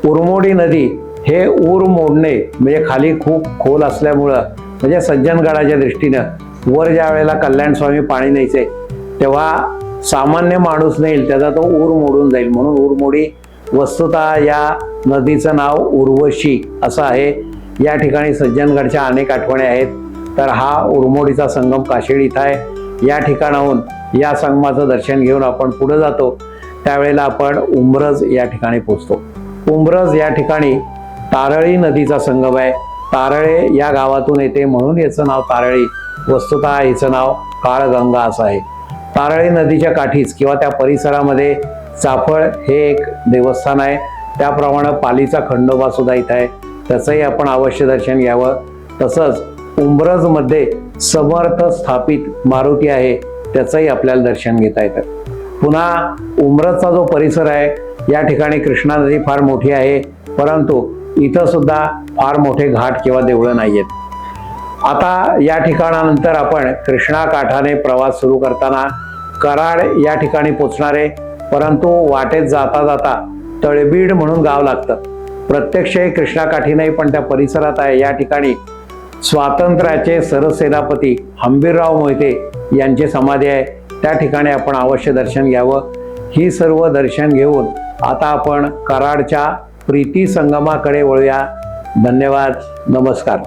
उरमोडी नदी हे ऊर मोडणे म्हणजे खाली खूप खोल असल्यामुळं म्हणजे सज्जनगडाच्या दृष्टीनं वर ज्या वेळेला कल्याण स्वामी पाणी न्यायचे तेव्हा सामान्य माणूस नेईल त्याचा तो ऊर मोडून जाईल, म्हणून उरमोडी वस्तुतः या नदीचं नाव उर्वशी असं आहे। या ठिकाणी सज्जनगडच्या अनेक आठवणी आहेत। तर हा उरमोडीचा संगम काशेड इथं आहे। या ठिकाणाहून या संगमाचं दर्शन घेऊन आपण पुढे जातो, त्यावेळेला आपण उंब्रज या ठिकाणी पोहोचतो। उंब्रज या ठिकाणी तारळी नदीचा संगम आहे। तारळे या गावातून येते म्हणून याचं नाव तारळी, वस्तुतः हिचं नाव काळगंगा असं आहे। तारळी नदीच्या काठीच किंवा त्या परिसरामध्ये चाफळ हे एक देवस्थान आहे, त्याप्रमाणे पालीचा खंडोबा सुद्धा इथं आहे, त्याचंही आपण अवश्य दर्शन घ्यावं। तसंच उंब्रज मध्ये समर्थ स्थापित मारुती आहे, त्याचंही आपल्याला दर्शन घेता येतं। पुन्हा उंब्रजचा जो परिसर आहे या ठिकाणी कृष्णा नदी फार मोठी आहे, परंतु इथं सुद्धा फार मोठे घाट किंवा देवळं नाहीयेत। आता या ठिकाणानंतर आपण कृष्णा काठाने प्रवास सुरू करताना कराड या ठिकाणी पोचणार आहे, परंतु वाटेत जाता जाता तळबीड म्हणून गाव लागतं। प्रत्यक्ष कृष्णा काठी नाही पण त्या परिसरात आहे। या ठिकाणी स्वातंत्र्याचे सरसेनापती हंबीरराव मोहिते यांची समाधी आहे, त्या ठिकाणी आपण अवश्य दर्शन घ्यावं। ही सर्व दर्शन घेऊन आता आपण कराडच्या प्रीती संगमाकडे वळूया। धन्यवाद, नमस्कार।